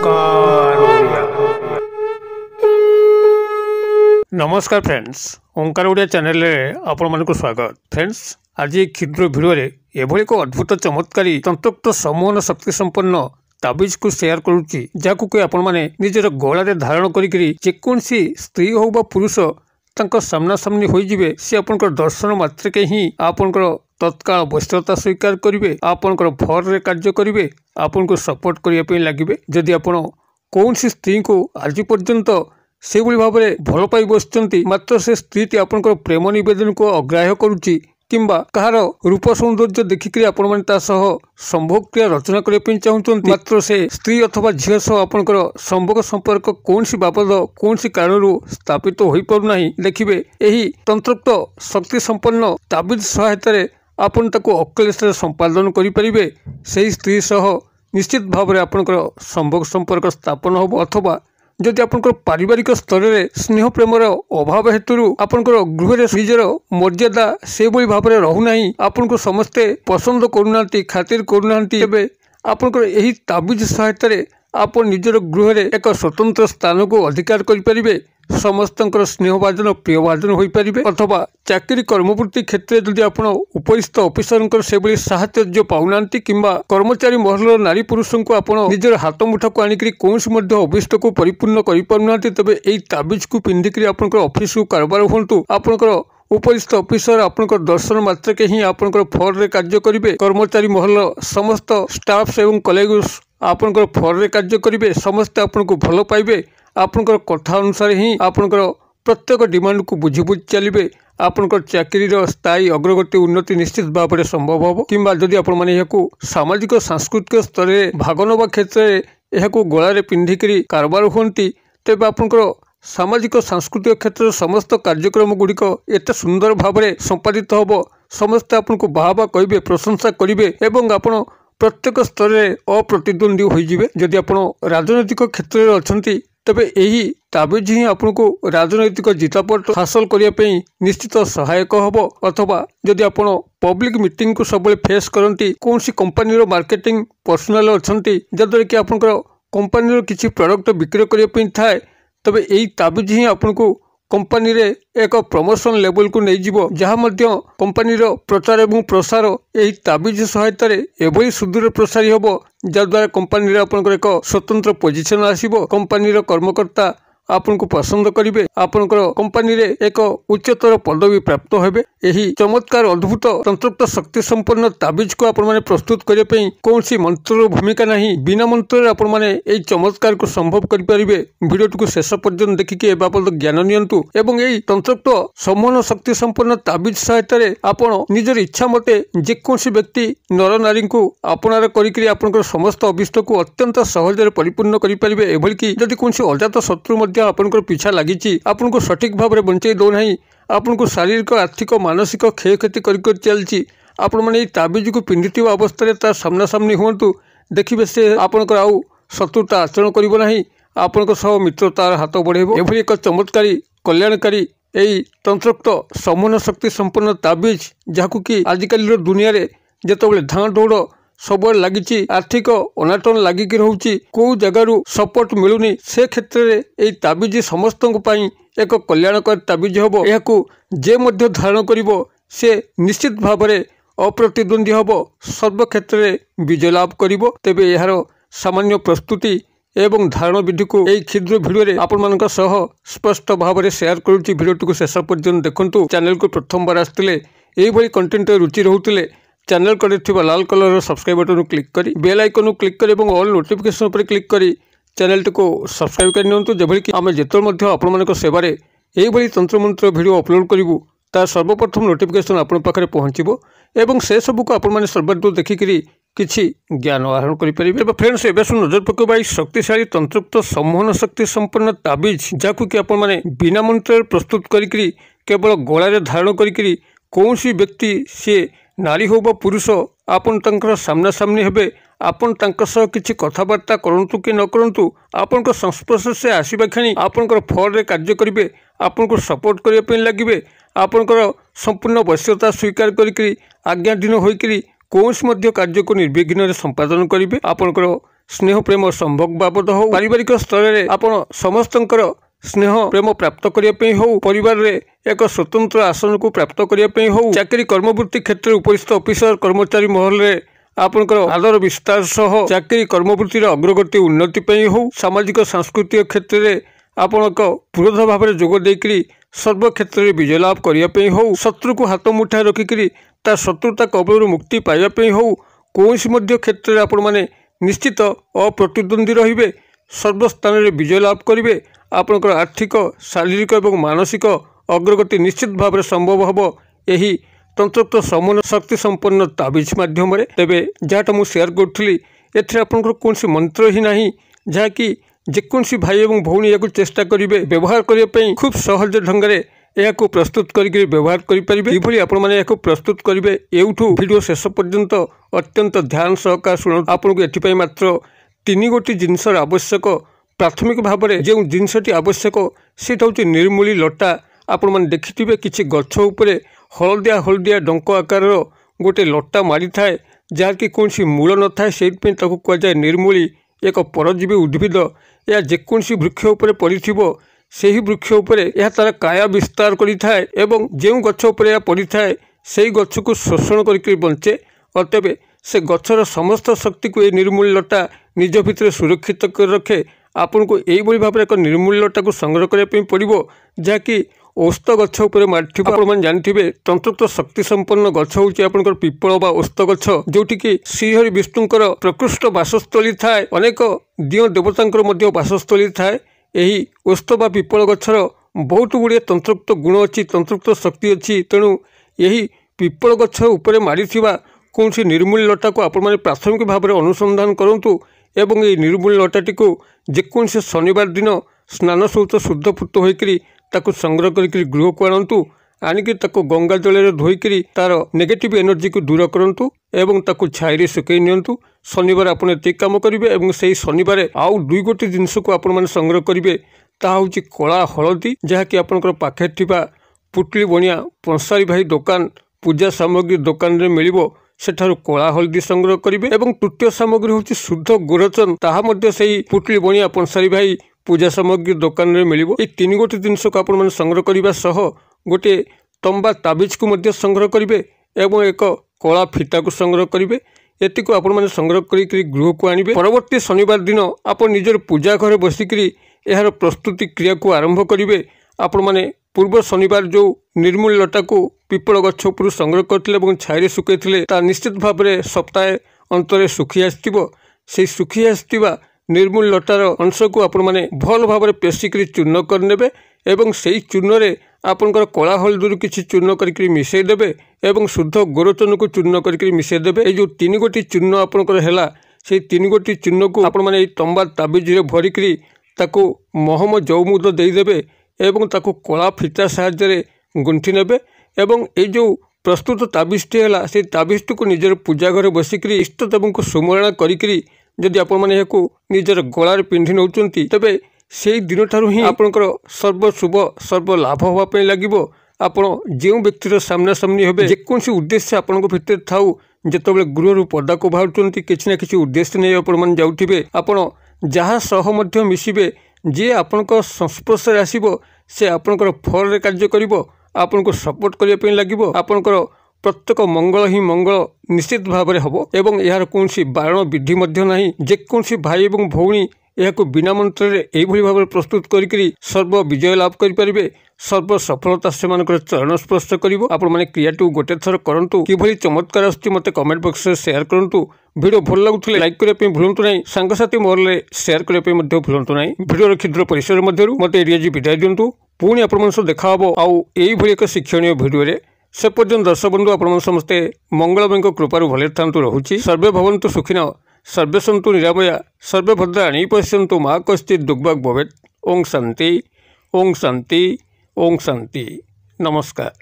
ओंकार ओडिया। नमस्कार फ्रेंड्स, ओंकार ओडिया चैनल रे आपण मानक स्वागत। फ्रेंड्स, आज क्षुद्र भिडियो रे एभली एक अद्भुत चमत्कारी तंत्रोक्त सम्मोहन शक्ति संपन्न ताबिज को शेयर करुच्ची, जहां कि आपण माने निजर गला धारण करी जेकोसी स्त्री हो बा पुरुष तांको सामना सामनी हो जिवे से आपनकर दर्शन मात्र के ही आपनकर तत्काल वैश्यता स्वीकार करेंगे, आपनकर भर रे कार्य करेंगे, आपन को सपोर्ट करने लगे। जदि आपण कौन सी स्त्री को आज पर्यंत से भाव में भल पाई बसचंती, मात्र से स्त्री आपनकर प्रेम निवेदन को अग्राह्य करुच्ची किंबा कहार रूप सौंदर्य देखिक आपण मैंने संभोग क्रिया रचना करने चाहूँ, मात्र से स्त्री अथवा झील सह आपनकर संभोग संपर्क कौन सी बाबद कौन सी कारण स्थापित हो पारना। देखिए यही तंत्रोक्त शक्ति संपन्न ताबिज सहायता आपन ताको अक्लेश संपादन करें, से स्त्री सह निश्चित भाव में आपनकर संभोग संपर्क स्थापन हो, अथवा जदि आपनकर पारिवारिक स्तर में स्नेह प्रेमर अभाव हेतु आपनकर गृह निजर मर्यादा से भाव में रहूना, आपन को समस्ते पसंद करूना, खातिर करूना, तेबे आपनकर यही ताबिज सहायता आप निजर गृह में एक स्वतंत्र स्थान को अधिकार करें, समस्त स्नेहभाजन प्रियभाजन हो पारे, अथवा चाकरी कर्मवृत्ति क्षेत्र में जदि आप उपरिस्थ ऑफिसर से साहय पाऊना कि कर्मचारी महल नारी पुरुष को आप निजर हाथ मुठा को आनिक कौन अभिष्ट को परिपूर्ण करना, तेज यही ताबिज को पिंधिक आप ऑफिस को कारबार हूँ, आपनकर उपरिस्थ ऑफिसर आपनकर दर्शन मात्र के ही आपनकर फर रे कार्य करेंगे, कर्मचारी महल समस्त स्टाफ्स एवं कलीग्स आपनकर फर रे कार्य करेंगे, समस्ते आपन को भल पाइबे, आपनकर कथा अनुसार ही आपनकर प्रत्येक डिमांड को बुझी बुझी चलिए, आपनकर चाकरी स्थायी अग्रगति उन्नति निश्चित भाव में संभव हो। किंबा जदि आपण माने यहाकू सामाजिक सांस्कृतिक स्तर में भाग नवा क्षेत्र में यहाकू गलारे पिंधिक कारबार हुंती, तेबे आपनकर सामाजिक सांस्कृतिक क्षेत्र समस्त कार्यक्रम गुड़िक एत सुंदर भाव में संपादित होब, समस्ते आपन को बाहबा कहे प्रशंसा करेंगे एवं आपण प्रत्येक स्तर में अप्रतिद्वंदी होइजिबे। जदि आपण राजनैतिक क्षेत्र में अछंती, तबे यही ताबिज ही आपको राजनैतिक जितापट हासिल करने निश्चित सहायक हम, अथवा जदि आप पब्लिक मीटिंग को सब फेस करती, कौन सी कंपनी मार्केटिंग पर्सनाल अच्छा जहाँद्वारा कि आप कंपनी किसी प्रोडक्ट बिक्री करने थाए, तबे यही ताबिज ही आपको कंपनी रे एक प्रमोशन लेवल को नहीं जीवो, जहाँ मध्य कंपनी प्रचार एवं प्रसार यही ताबिज सहायता एभली सुदूर प्रसारी हम, जहाँद्वारा कंपनी आपनकर एक स्वतंत्र पोजिशन आसीबो, कंपनी कर्मकर्ता आपन को पसंद करेंगे, आपनकर कंपनी रे एक उच्चतर पदवी प्राप्त हेबे। यही चमत्कार अद्भुत तंत्रोक्त शक्ति संपन्न ताबिज को आपण माने प्रस्तुत करने कौन सी मंत्र भूमिका नहीं, बिना मंत्र आपण माने यही चमत्कार को संभव करें। वीडियो को शेष पर्यंत देखिए ए बाबद ज्ञान नियंतु एवं यही तंत्रोक्त सम्मोहन शक्ति संपन्न ताबिज सहायता आपण निजर इच्छा मते जेकोसी व्यक्ति नर नारी को आपणार करिकरी आपनकर समस्त अभिष्ट को अत्यंत सहज परिपूर्ण करें। एभली कि जदि कौन अजात शत्रु आपनकर पीछा लगी आपन को सठिक भाव में बंचाई दौना, आपन को शारीरिक आर्थिक मानसिक क्षयक्षति कर चलती, आपण मैंने ताबिज को पिंधि अवस्था तार सामना सामनी हूँ, देखिए से आपनकर आउ शत्रुता आचरण करना, आपण सह मित्रतार हाथ बढ़ेब। एभली एक चमत्कारी कल्याणकारी यही तंत्रोक्त सम्मोहन शक्ति संपन्न ताबिज, जहाँ कि आजिकल दुनिया रे जेतबेले धाँ दौड़ सब लगी आर्थिक अनाटन लगिक रोचे, कौ जगार सपोर्ट मिलूनी, से क्षेत्र में यही ताबिज समस्त एक कल्याणकारी ताबिज हम। यह जे मध्य धारण करिवो से निश्चित भाव में अप्रतिद्वंदी हम, सर्व क्षेत्र में विजय लाभ करिवो। तेबे यार सामान्य प्रस्तुति एवं धारण विधि को यही क्षुद्र भिडियो आपण मानक सह स्पष्ट भाव में शेयर करुच्ची। भिडियो को शेष पर्यंत देखंतु। चैनल को प्रथम बार आसते यही कंटेंट रुचि रोते चैनल कड़े लाल कलर सब्सक्राइब बटन क्लिक करी बेल आइकन क्लिक करी और ऑल नोटिफिकेशन पर क्लिक करी चैनल को सब्सक्राइब कर नियंतु, जबकि कि आम जिते आपण सेवार यही तंत्र मंत्र वीडियो अपलोड करूँ तार सर्वप्रथम नोटिफिकेशन आपण पाखे पहुँचो एवं से सबको आपण सर्वादूर देखिक किसी ज्ञान आहरण करेंगे। फ्रेंड्स, एवं नजर पकेबा शक्तिशाली तंत्रोक्त सम्मोहन शक्ति संपन्न ताबिज, जहाँ कि आपण मैंने बिना मंत्र प्रस्तुत करी केवल गलार धारण करी कौन सी व्यक्ति सी नारी हो बा पुरुष आपन तंकर सामना सामनी हेबे, आपन तंक सह किछि कथबार्ता करंतु कि न करंतु, आपन को संस्पर्श से आसीबा खणी आपन को फर रे कार्य करिवे, आपन को सपोर्ट करिया पे लागिवे, आपन को संपूर्ण वश्यता स्वीकार करिकरी आज्ञाधीन होइकरी कौन कार्य को निर्विघ्न संपादन करेंगे। आपंकर स्नेह प्रेम संभोग बाबद हो पारिवारिक स्तर में आपण समस्तंकर स्नेह प्रेम प्राप्त करने हो परिवार रे एक स्वतंत्र आसन को प्राप्त करने हो चाकरी कर्मवृत्ति क्षेत्र में उपस्थित ऑफिसर कर्मचारी महल में आपनकर आदर विस्तार सह चाकरी कर्मवृत्ति अग्रगति उन्नति हो सामाजिक सांस्कृतिक क्षेत्र में आपनक पुरोध भाव में जोग देकरी सर्व क्षेत्र में विजय लाभ करने हो शत्रु को हाथ मुठा रखिकी ता शत्रुता कबल मुक्ति पाइबापी हो कौन क्षेत्र में आपण मैंने निश्चित अप्रतिद्वंदी रहिबे सर्वस्थान में विजय लाभ करेंगे आपनकर आर्थिक शारीरिक और मानसिक अग्रगति निश्चित भाव में संभव हम यही तंत्रोक्त समूह शक्ति संपन्न ताबिज माध्यम तेरे जहाँटा मुझे सेयार करी एपंकर कौन मंत्र ही ना जहाँकि जेकोसी भाई और भौणी या चेष्टा करेंगे व्यवहार करने खूब सहज ढंग से यह प्रस्तुत करके व्यवहार करें आपण मैंने प्रस्तुत करेंगे एवठू वीडियो शेष पर्यंत अत्यंत ध्यान सहकार शुणु आपको एपाई मात्र 3 गोटी जिनसर आवश्यक प्राथमिक भाव में जो जिनसटी आवश्यक सेटा हूँ निर्मूली लटा आपण मैंने देखिथे किसी गछ उपरे हलदिया हलदिया डंक आकार गोटे लटा मारी थाए जहाँकि कौन मूल न थाए से कहुए निर्मूली एक परजीवी उद्भिद या जेकोसी वृक्ष उपरे पड़िथिबो सेही वृक्ष उपरे यह तार काया विस्तार करिथाए एवं जो गछ उपरे यह पड़िथाए सेही गछ को शोषण करके बंचे अतएव से गछर समस्त शक्ति को निर्मूल लटा निज भितर सुरक्षित कर रखे आपन को यही भाव में एक निर्मूल लटा को संग्रह करने पड़ो जहाँकि औस्त गछ उपर मारिथिबा आपण माने जानथिबे तंत्रोक्त शक्ति संपन्न गछ होची आपनकर पिपल बा औस्त गछ जोठी कि श्रीहरि विष्णुंकर प्रकृष्ट वासस्थली थाए अनेक दिय देवतांकर मध्य वासस्थली थाए यही औस्त बा पिपल गछर बहुत गुड़िए तंत्रोक्त गुण अच्छी तंत्रोक्त शक्ति अच्छी तेणु यही पिपल गछ उपर मारिथिबा कौन निर्मूल लटा को आपण माने प्राथमिक भाव में अनुसंधान करंतु एवं ये निर्मूल लटाटी को जेकोसी शनिवार दिन स्नान सहित शुद्धपूत होकर ताकू संग्रह करके गृह को आणतु आनिकी ताकू गंगा जल धोईकरी तार नेगेटिव एनर्जी को दूर करंतु एवं ताकू छाई सुकई नियंतु शनिवार आपण एतिक काम करेंगे एवं से शनिवार आउ 2 गोटी जिनस को आपण माने संग्रह करेंगे ताहा होची कला हलदी जहाँकि आपनकर पाखे थिबा पुटली बनिया पंसारी भाई दुकान पूजा सामग्री दुकान रे मिलिबो सेठारु कला हलदी संग्रह करेंगे एवं तृतीय सामग्री होची शुद्ध गोरचन ताहा मध्य सेही पुटली बनिया पंसारी भाई पूजा सामग्री दुकान में मिलिबो। ए 3 गोटी जिनस को आपण माने संग्रह करबा सह गोटे तंबा ताबिज को मध्य संग्रह करेंगे एवं एक कला फिता को संग्रह करेंगे एति को आपण माने संग्रह करी गृह को आनिबे परवर्ती शनिवार दिन आपण निजर पूजा घर बसिकरी एहार प्रस्तुति क्रिया को आरंभ करेंगे आपण माने पूर्व शनिवार जो निर्मूल लटा को पिपल गछ उपर संग्रह करथिले छाई सुकैथिले ता निश्चित भाव में सप्ताहे अंतरे सुखी आसथिबो से सुखी आसथिबा निर्मूल लटार अंश को आपण माने भल भाव में पेशिकी चूर्ण करने एवं से चूर्ण रे आपनकर कला हलदी किसी चूर्ण करके मिसईदेवे एवं शुद्ध गोरचन को चूर्ण करके मिसईदेवे ये जो 3 गोटी चूर्ण आपनकर हैला से 3 गोटी चूर्ण को आपण माने तंबा ताबिज रे भरिकरी ताको महम जौमुद देदेवे एवं ताको कला फिता साहाय्य गुंथि नेबे एवं ये जो प्रस्तुत ताबिजटी है से ताबिजटी को निजर पूजा घर बसिकी इष्ट देव को सुमरणा करी जदि आपण माने याकू निजर गलार पिंधि नौचंती तबे से दिन ठारू ही आपनकर सर्व शुभ सर्व लाभ होगा लगिबो आपण जो व्यक्तिर सामना सामनी हेबे जेकोसी उद्देश्य आपनक भितर थाउ जेतबेले गृह पदा को बाहुचंती किछि ना किछि उद्देश्य नै आपण मन जाउथिबे आपण जहाँ सह मध्य मिसिबे जे आपनक संस्पर्श रे आसीबो से आपनकर फल रे कार्य करिवो आपनको सपोर्ट करिया पे लागिवो आपनकर प्रत्येक मंगल ही मंगल निश्चित भाव में हम एवं यार कौन बारण विधि नहीं जेकोसी भाई और भौणी यह बिना मंत्र यही भाव में प्रस्तुत करी सर्व विजय लाभ करें सर्व सफलता से चरण स्पर्श कर क्रियाटी गोटे थर करूँ कि चमत्कार आसते कमेंट बॉक्स में शेयर करूँ वीडियो भल लगुले लाइक करने भूलु ना सांगसाथी महल शेयर करने भूलु ना वीडियो क्षुद्र परिसर मध्य मत एरिया विदाय दिंतु पुणी आपण देखा आउ यही एक शिक्षणीय वीडियो से पर्यंत दर्शक बंधु आपण समस्ते मंगलमय कृपार भले था रोचे सर्वे भवन्तु सुखिन सर्वे सन्तु निरामया सर्वे भद्राणि पश्यन्तु मा कश्चित् दुर्भाग् भवेत्। ओं शांति ओं शांति ओं शांति। नमस्कार।